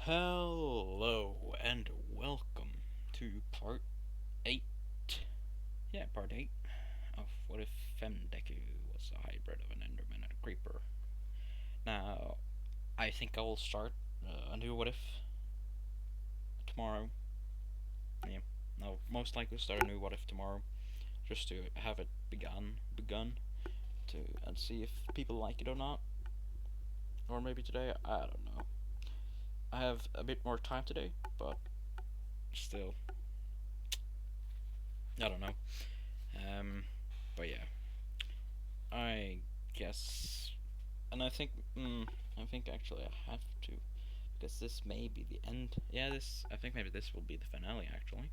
Hello and welcome to part 8. Yeah, part 8 of What If Deku was a hybrid of an enderman and a creeper. Now, I think I will start a new What If tomorrow. Yeah, I'll most likely start a new What If tomorrow just to have it begun to and see if people like it or not. Or maybe today, I don't know. I have a bit more time today, but still, I don't know. Um, but yeah, I guess, and I think actually I have to, because this may be the end. Yeah, I think maybe this will be the finale actually.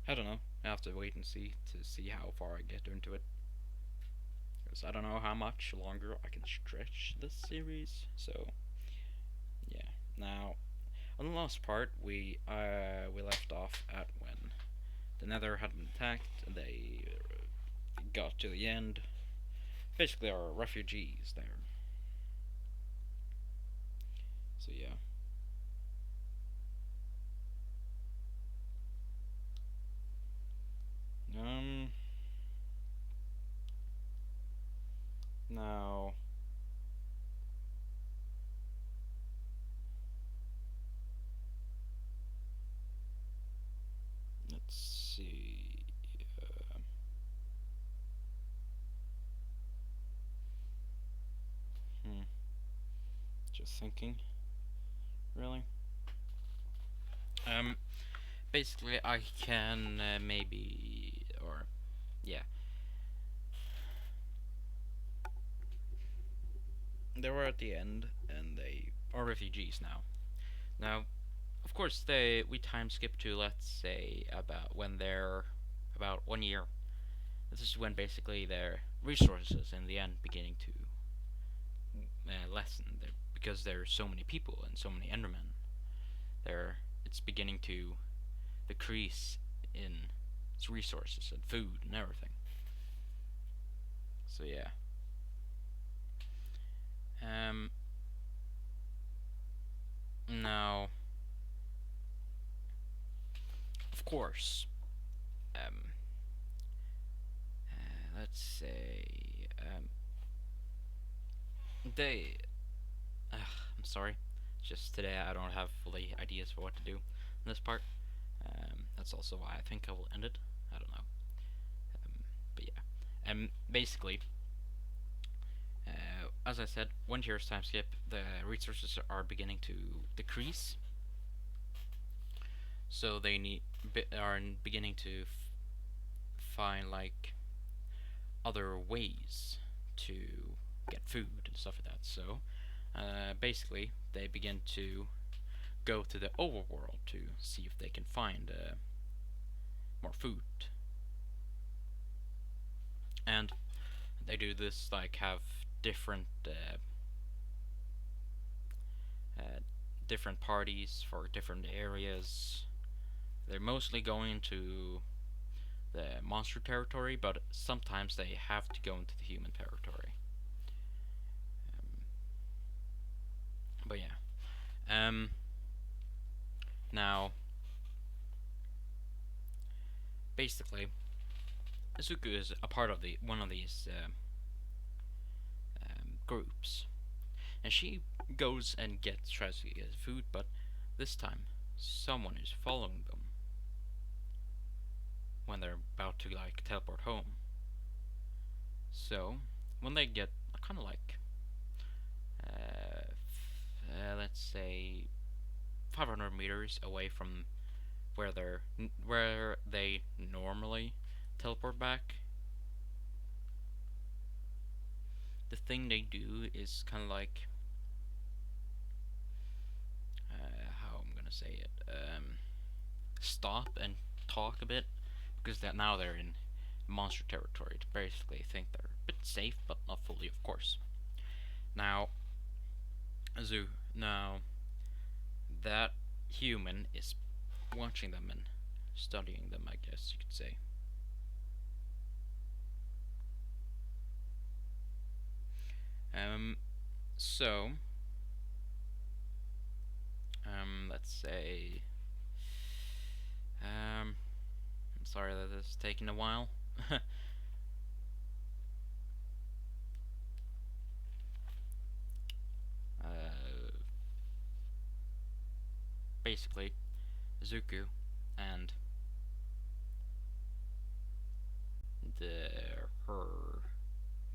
I don't know. I have to wait and see to see how far I get into it, because I don't know how much longer I can stretch this series. So yeah. Now, on the last part, we left off at when the Nether had been attacked, and they got to the end. Basically, our refugees there. So yeah. Um. Now, let's see. Uh, hmm. Just thinking. Really. Um. Basically, I can maybe, or yeah, they were at the end, and they are refugees now. Now, of course, they we time skip to, let's say, about when they're about 1 year. This is when basically their resources in the end beginning to lessen, because there's so many people and so many Endermen. There, it's beginning to decrease in its resources and food and everything. So yeah. Um. Now, of course, um, let's say they. I'm sorry. Just today I don't have fully ideas for what to do in this part. That's also why I think I will end it. I don't know. But yeah. Basically, as I said, 1 year's time skip, the resources are beginning to decrease, so they are beginning to find like other ways to get food and stuff like that. So basically, they begin to go to the overworld to see if they can find more food, and they do this like have different uh, different parties for different areas. They're mostly going to the monster territory, but sometimes they have to go into the human territory. Um, but yeah. Um, Now, basically, Izuku is a part of the one of these groups, and she goes and tries to get food, but this time someone is following them when they're about to like teleport home. So when they get kind of like let's say 500 meters away from where they normally teleport back, the thing they do is kind of like how I'm gonna say it. Stop and talk a bit, because that now they're in monster territory. To basically think they're a bit safe, but not fully, of course. Now, Azu, now that human is watching them and studying them, I guess you could say. Um, so let's say. I'm sorry that this is taking a while. uh, Basically, Zuku and the her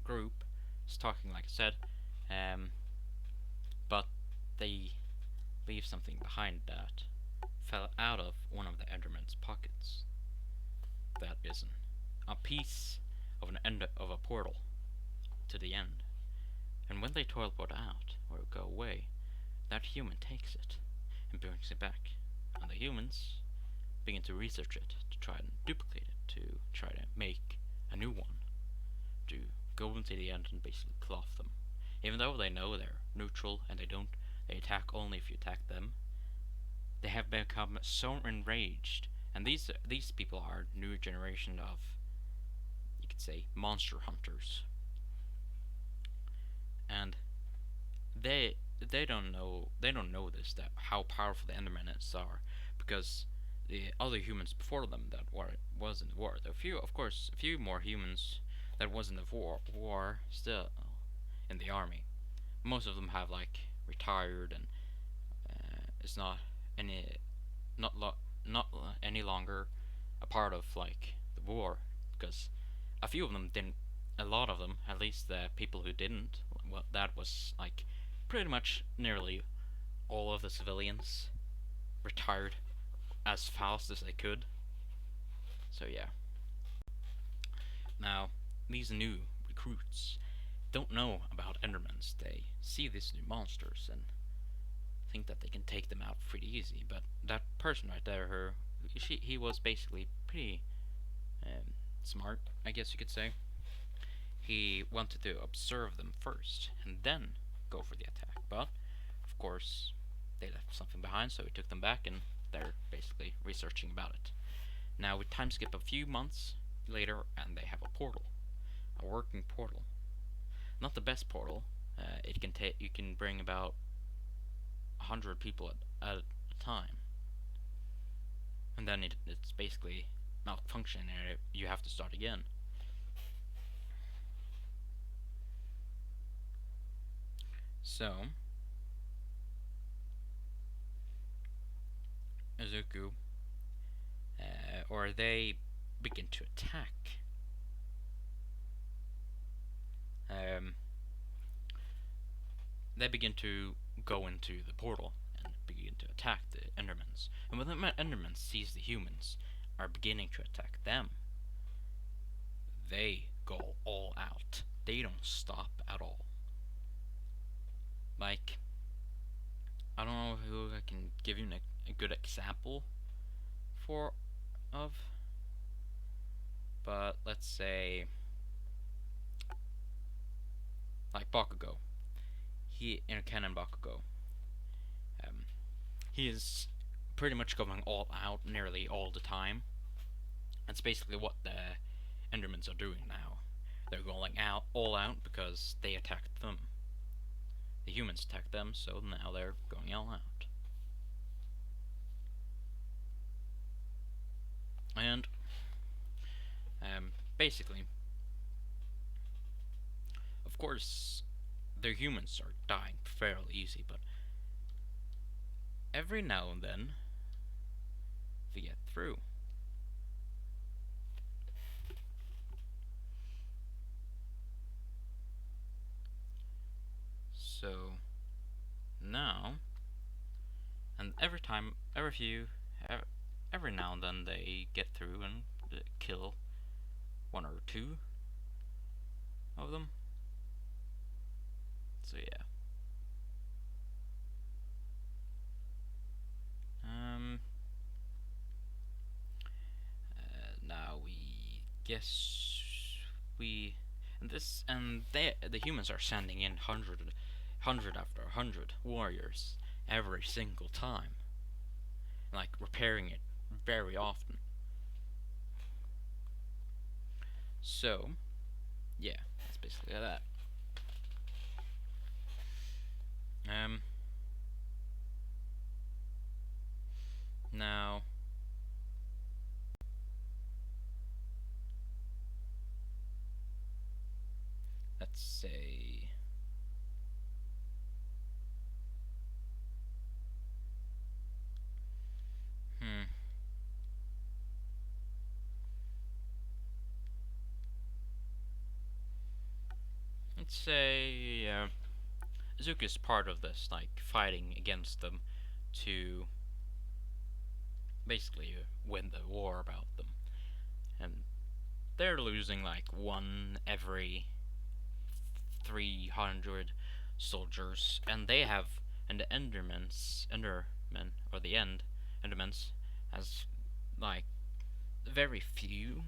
group is talking, like I said, um, but they leave something behind that fell out of one of the Enderman's pockets. That is a piece of an end of a portal to the end. And when they teleport out or go away, that human takes it and brings it back. And the humans begin to research it to try and duplicate it, to try to make a new one, to go into the end and basically kill off them. Even though they know they're neutral and they attack only if you attack them, they have become so enraged. And these people are a new generation of, you could say, monster hunters. And they don't know this, that how powerful the Endermans are, because the other humans before them that was in the war. There were a few more humans that was in the war still in the army. Most of them have like retired and is any not lo- not any longer a part of like the war, because a few of them didn't. A lot of them, at least the people who didn't, well, that was like pretty much nearly all of the civilians retired as fast as they could. So yeah. Now, these new recruits don't know about Endermans. They see these new monsters and think that they can take them out pretty easy. But that person right there, he was basically pretty smart, I guess you could say. He wanted to observe them first and then go for the attack. But of course, they left something behind, so he took them back, and they're basically researching about it. Now we time skip a few months later, and they have a portal, a working portal. Not the best portal. You can bring about 100 people at a time, and then it's basically malfunctioning, and you have to start again. So Izuku, or they begin to attack. Um, they begin to go into the portal and begin to attack the Endermans. And when the Endermans sees the humans are beginning to attack them, they go all out. They don't stop at all. Like, I don't know who I can give you a good example for of, but let's say like Bakugo. He in Canon Bakugo, he is pretty much going all out nearly all the time. That's basically what the Endermans are doing now. They're going out all out because they attacked them. The humans attacked them, so now they're going all out. And basically, of course, the humans are dying fairly easy, but every now and then they get through. So now, and every now and then they get through and kill one or two of them. So yeah. Now we guess we and the humans are sending in hundred after 100 warriors every single time, like repairing it very often. So yeah, that's basically that. Um, let's say. Hmm. Let's say Zuko's part of this, like fighting against them to basically win the war about them, and they're losing like one every 300 soldiers, and they have, and the Endermen, or the Endermans, has like very few.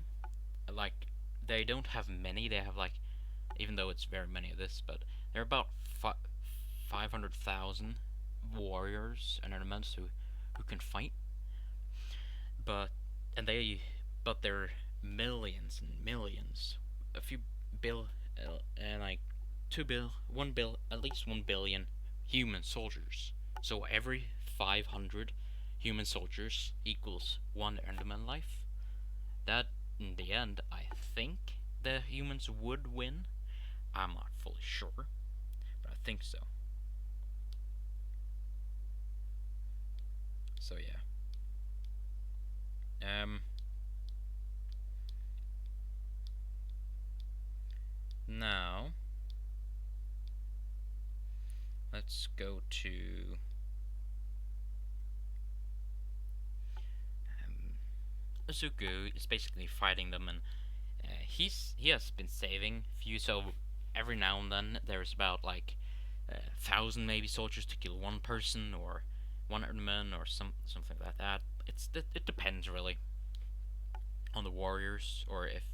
Like they don't have many. They have like, even though it's very many of this, but they're about 500,000 warriors and Endermans who can fight. But and they but they're millions and millions, a few bill and like 2 bill 1 bill at least 1 billion human soldiers. So every 500 human soldiers equals one Enderman life. That in the end, I think the humans would win. I'm not fully sure, but I think so. So yeah. Now let's go to Izuku is basically fighting them, and he has been saving few. So every now and then there's about like 1,000 maybe soldiers to kill one person or one enderman or something like that. It depends really on the warriors, or if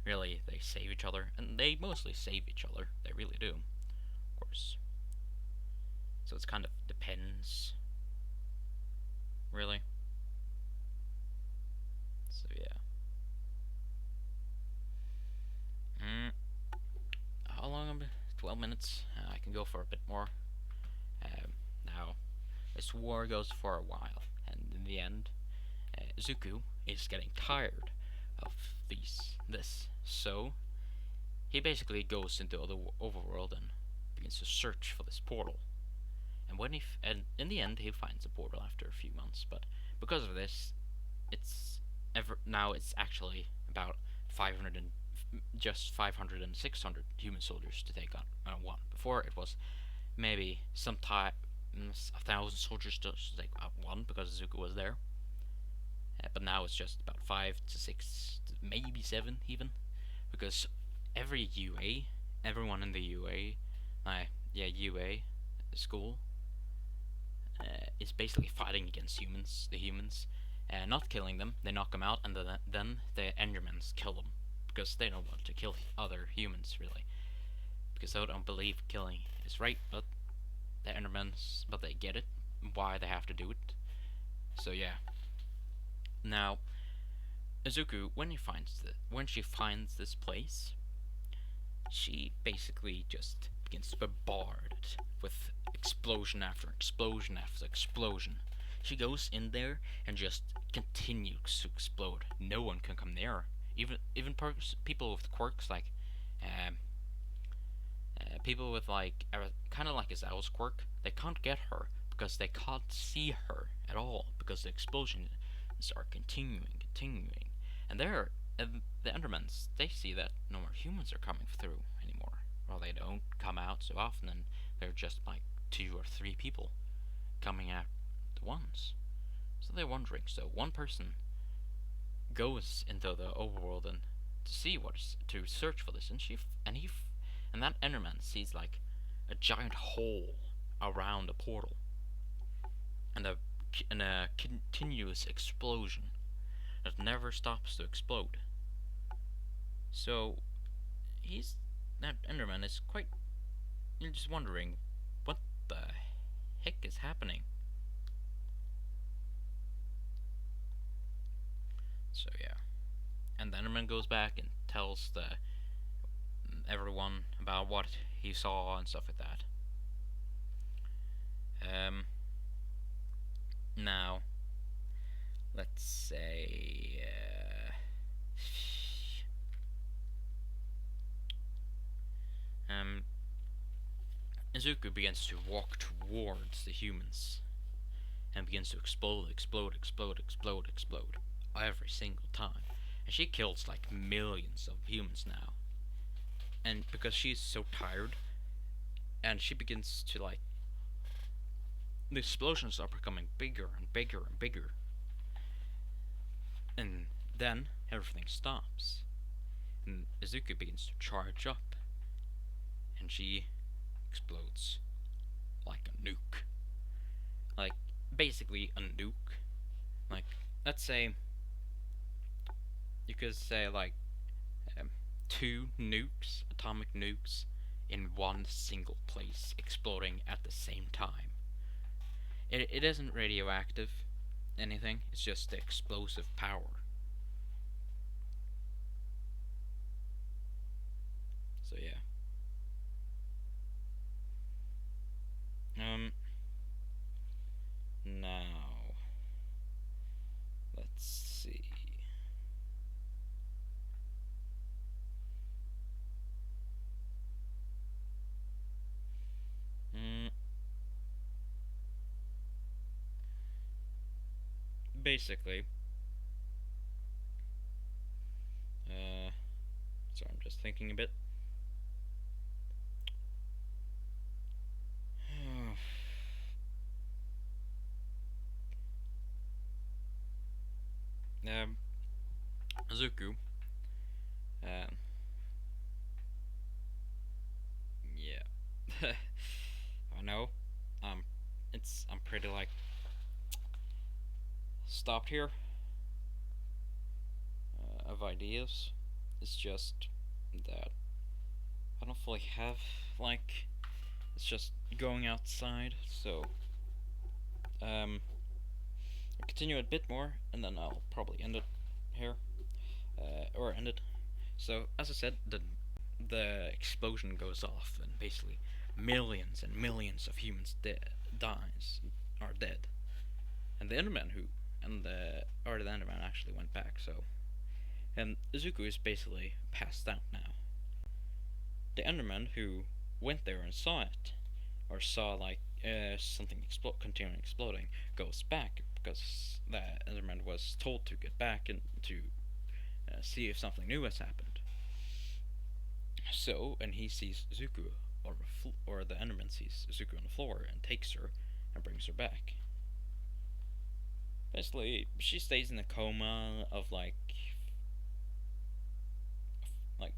really they save each other, and they mostly save each other. They really do, of course. So it's kind of depends, really. So yeah. Mm, how long? 12 minutes. I can go for a bit more. Now, this war goes for a while, and in the end, Zuko is getting tired of this. So he basically goes into the overworld and begins to search for this portal. And and in the end, he finds a portal after a few months. But because of this, it's actually about 500 and just 500 and 600 human soldiers to take on one. Before it was maybe 1,000 soldiers to take out one because Zuko was there. But now it's just about 5 to 6, maybe 7 even, because every UA, everyone in the UA, UA school, is basically fighting against the humans, not killing them. They knock them out, and then the Endermans kill them because they don't want to kill other humans really, because they don't believe killing is right. But the Endermans, but they get it, why they have to do it. So yeah. Now, Izuku, when she finds this place, she basically just begins to bombard it with explosion after explosion after explosion. She goes in there and just continues to explode. No one can come near. Even people with quirks like um, people with like kind of like a Zhao's quirk, they can't get her because they can't see her at all because the explosions are continuing, and the Endermans, they see that no more humans are coming through anymore. Well, they don't come out so often, and they're just like 2 or 3 people coming out at once. So they're wondering. So one person goes into the overworld and to search for this, and and that Enderman sees like a giant hole around the portal, and a continuous explosion that never stops to explode. So that Enderman is quite. You're just wondering, what the heck is happening? So yeah, and the Enderman goes back and tells the everyone about what he saw and stuff like that. Now, let's say. Izuku begins to walk towards the humans and begins to explode, explode, explode, explode, explode every single time. And she kills like millions of humans now. And because she's so tired, and she begins to like, the explosions are becoming bigger and bigger and bigger. And then everything stops. And Izuku begins to charge up. And she explodes like a nuke. Like, basically a nuke. Like, let's say, you could say like two nukes, atomic nukes, in one single place, exploding at the same time. It isn't radioactive, anything, it's just the explosive power. So yeah. Now, let's see. Basically, sorry, I'm just thinking a bit. um, Zuku, um, yeah, I know, I'm pretty like stopped here of ideas. It's just that I don't fully have like, it's just going outside. So I'll continue a bit more, and then I'll probably end it here, or end it. So as I said, the explosion goes off, and basically millions and millions of humans are dead, and the Enderman the Enderman actually went back. So, and Izuku is basically passed out now. The Enderman who went there and saw it, or saw like something continuing exploding, goes back because the Enderman was told to get back and to see if something new has happened. So, and he sees Zuko, or the Enderman sees Zuko on the floor and takes her and brings her back. Basically, she stays in a coma of like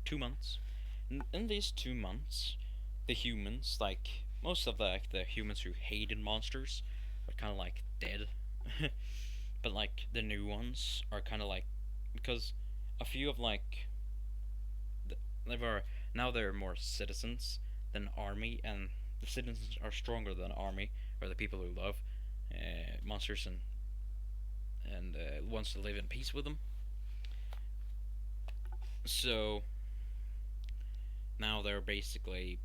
2 months. In these 2 months, the humans, like most of the humans who hated monsters, are kind of like dead. But like the new ones are kind of like, because a few of like they were now they're more citizens than army, and the citizens are stronger than army, or the people who love monsters and wants to live in peace with them. So now they're basically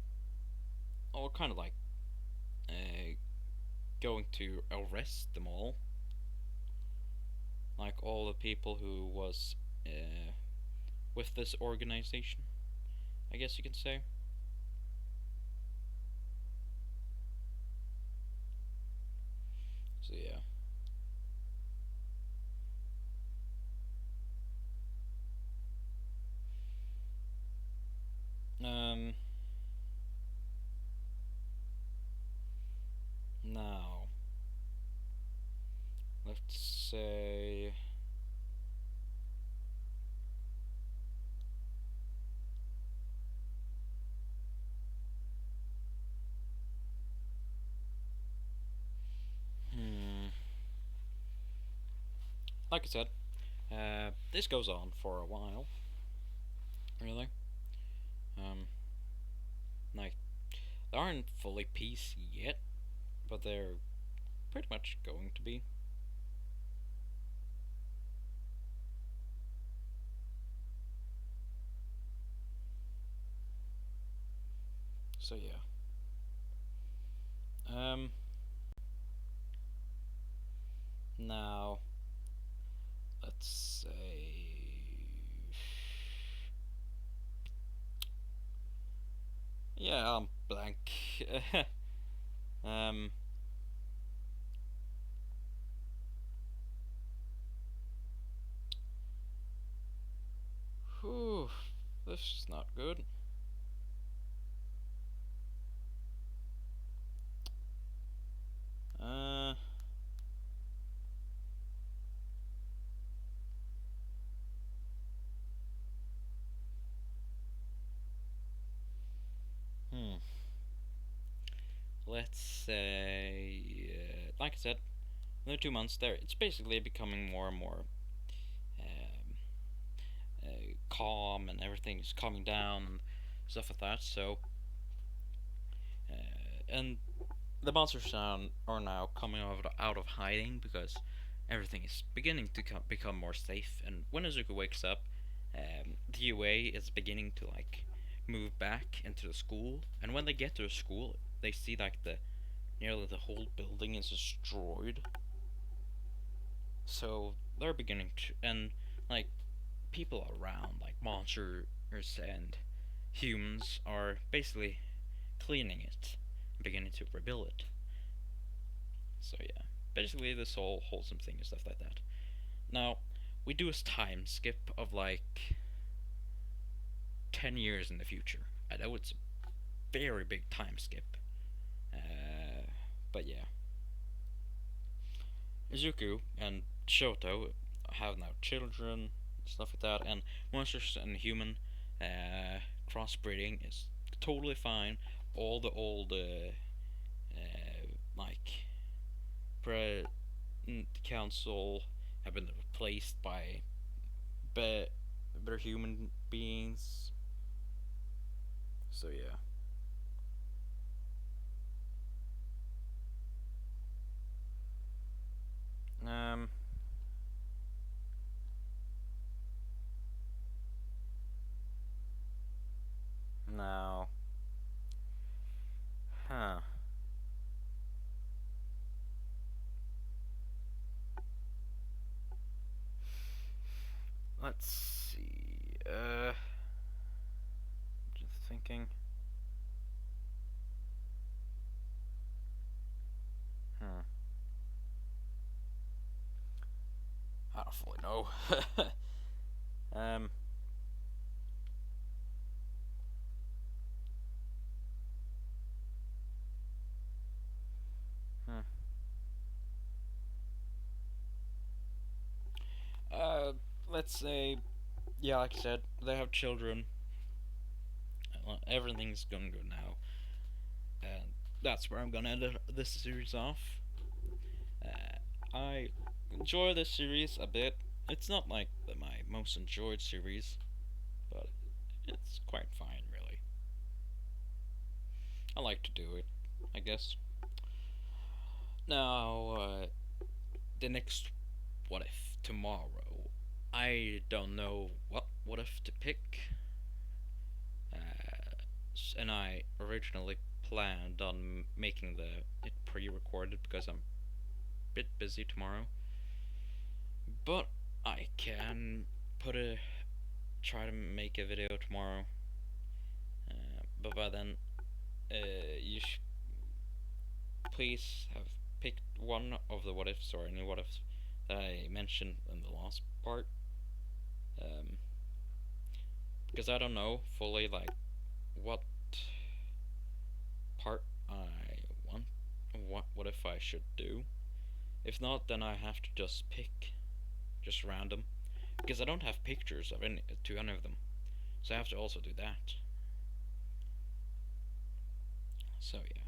all kind of like uh, going to arrest them all, like all the people who was with this organization, I guess you can say. So yeah. Um. Now, let's say. Like I said, this goes on for a while. Really. Um. Like, they aren't fully PC yet, but they're pretty much going to be. So yeah. Um. Now, let's say. Yeah. blank. um. Whew, this is not good. Uh. Hmm. Let's say, like I said, another 2 months there. It's basically becoming more and more um, calm, and everything is calming down and stuff like that. So, and the monsters are now coming out of hiding because everything is beginning to become more safe. And when Izuku wakes up, the UA is beginning to like move back into the school. And when they get to the school, they see like the nearly the whole building is destroyed. So they're beginning to, and like people around, like monsters and humans, are basically cleaning it, beginning to rebuild it. So yeah, basically this whole wholesome thing and stuff like that. Now we do a time skip of like 10 years in the future. I know it's a very big time skip, but yeah, Izuku and Shoto have now children, stuff like that, and monsters and human crossbreeding is totally fine. All the old like pre council have been replaced by be- better human beings. So yeah. Um. Now, huh? Let's see. Just thinking. Hmm. I don't fully know. um. Hmm. Uh. Let's say, yeah, like I said, they have children. Everything's going good now, and that's where I'm gonna end this series off. I enjoy this series a bit. It's not like my most enjoyed series, but it's quite fine, really. I like to do it, I guess. Now, the next what if tomorrow. I don't know what if to pick, and I originally planned on making it pre-recorded because I'm a bit busy tomorrow. But I can put a try to make a video tomorrow. But by then, you please have picked one of the what ifs or any what ifs that I mentioned in the last part. Um, because I don't know fully like what part I want. What if I should do? If not, then I have to just pick, just random, because I don't have pictures of any of them. So I have to also do that. So yeah,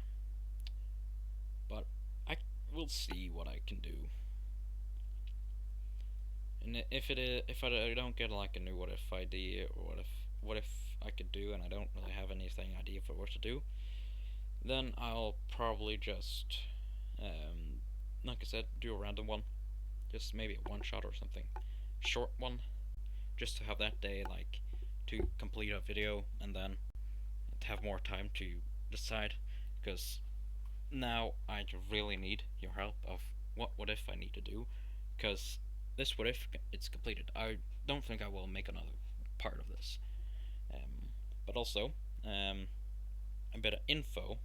but I will see what I can do. And if I don't get like a new what if idea, or what if I could do, and I don't really have anything idea for what to do, then I'll probably just like I said, do a random one, just maybe a one shot or something, short one, just to have that day like to complete a video, and then to have more time to decide, because now I really need your help of what if I need to do, because this what if it's completed, I don't think I will make another part of this. But also, um, a bit of info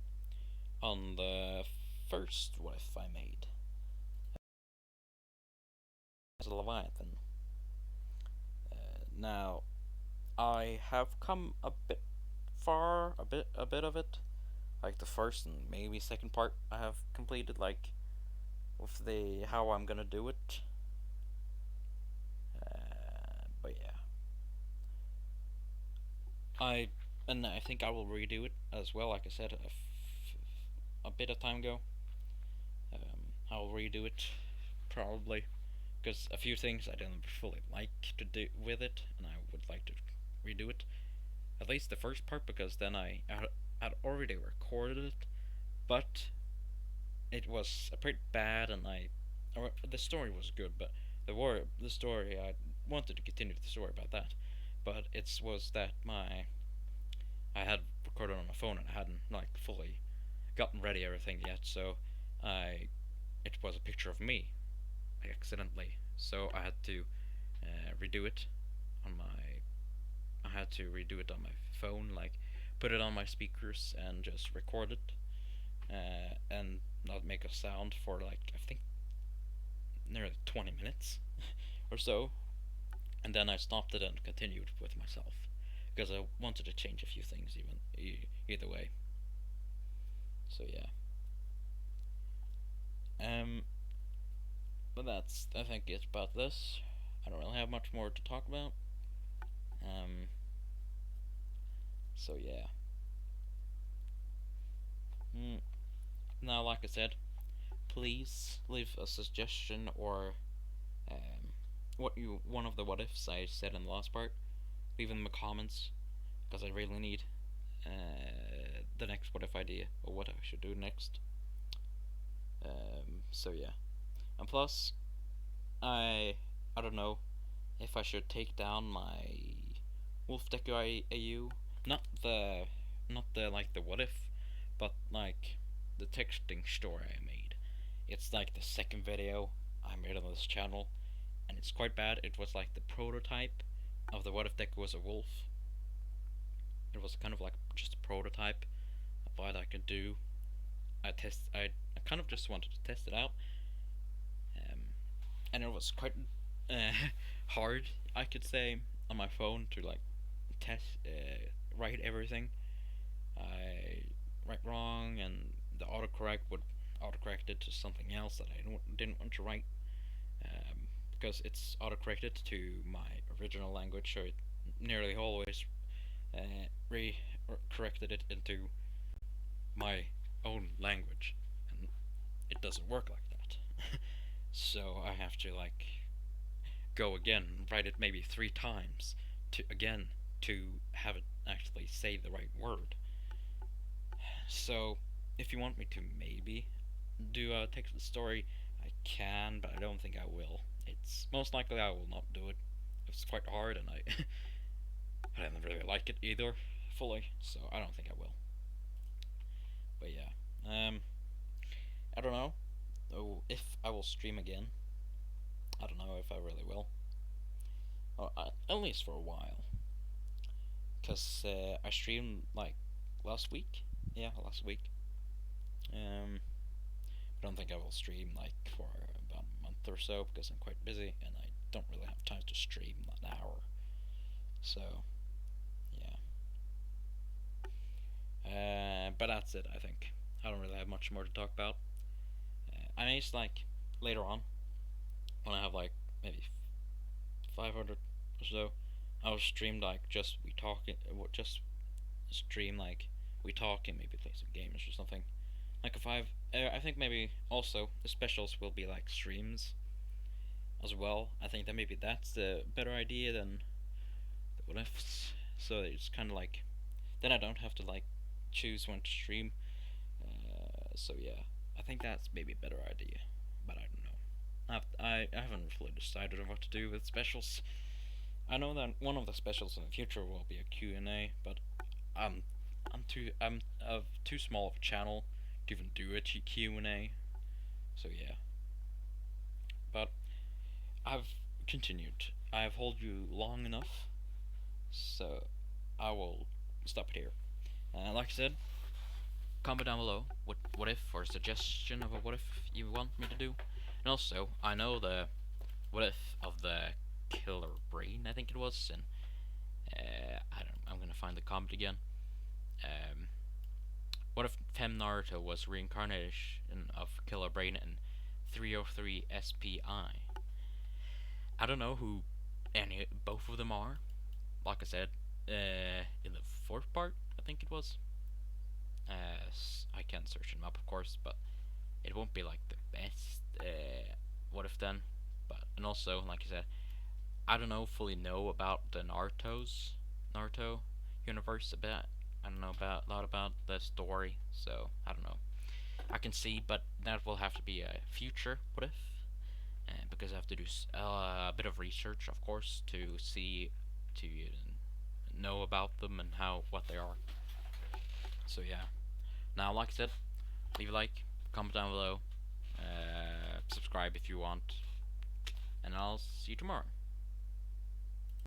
on the first what if I made as a Leviathan. Now I have come a bit far, a bit of it. Like the first and maybe second part I have completed, like with the how I'm gonna do it. But yeah, I and I think I will redo it as well. Like I said a bit of time ago, I'll redo it probably because a few things I didn't fully like to do with it, and I would like to redo it. At least the first part, because then had already recorded it, but it was a pretty bad, and the story was good, but the story I wanted to continue the story about that, but it was that I had recorded on my phone and I hadn't like fully gotten ready everything yet, so I it was a picture of me accidentally, so redo it on my I had to redo it on my phone, like put it on my speakers and just record it, and not make a sound for like I think nearly 20 minutes or so, and then I stopped it and continued with myself because I wanted to change a few things either way. So yeah, um, but that's I think it's about this. I don't really have much more to talk about. Um, so yeah. Mm. Now, like I said, please leave a suggestion or what you one of the what ifs I said in the last part. Leave in the comments because I really need the next what if idea or what I should do next. So yeah, and plus I don't know if I should take down my Wolf Deku AU, not the not the like the what if, but like the texting story I made. It's like the second video I made on this channel, and it's quite bad. It was like the prototype of the what if Deku was a wolf. It was kind of like just a prototype of what I could do. I kind of just wanted to test it out, um, and it was quite uh, hard, I could say, on my phone to like write everything. I write wrong, and the autocorrect would autocorrect it to something else that I didn't want to write, because it's autocorrected to my original language, so it nearly always corrected it into my own language, and it doesn't work like that. So I have to like go again, write it maybe 3 times to have it actually say the right word. So if you want me to maybe do a text story, I can, but I don't think I will. It's most likely I will not do it. It's quite hard, and I don't really like it either fully, so I don't think I will. But yeah, I don't know if I will stream again. I don't know if I really will. At least for a while, cause I streamed like last week. Yeah, last week. I don't think I will stream like for about a month or so because I'm quite busy and I don't really have time to stream an hour. So yeah, but that's it. I think I don't really have much more to talk about. I may just like later on when I have like maybe 500 or so, I'll stream like just we talking, just stream like we talk and maybe play some games or something. Like if I think maybe also the specials will be like streams as well. I think that maybe that's the better idea than the what ifs. So it's kind of like then I don't have to like choose when to stream. So yeah, I think that's maybe a better idea, but I don't know. I haven't really decided on what to do with specials. I know that one of the specials in the future will be a Q&A, but I'm I'm of too small of a channel to even do a Q&A. So yeah, but I've continued. I've held you long enough, so I will stop it here. Like I said, comment down below what if or suggestion of a what if you want me to do. And also, I know the what if of the killer brain, I think it was, and I don't. I'm gonna find the comment again. Um, what if Fem Naruto was reincarnation of Killer Brain and 303 SPI? I don't know who any both of them are. Like I said, in the fourth part, I think it was. I can't search them up, of course, but it won't be like the best. What if then? But and also, like I said, I don't know fully know about the Naruto universe a bit. I don't know about a lot about the story, so I don't know. I can see, but that will have to be a future what if, because I have to do a bit of research, of course, to see to know about them and how what they are. So yeah. Now, like I said, leave a like, comment down below, subscribe if you want, and I'll see you tomorrow.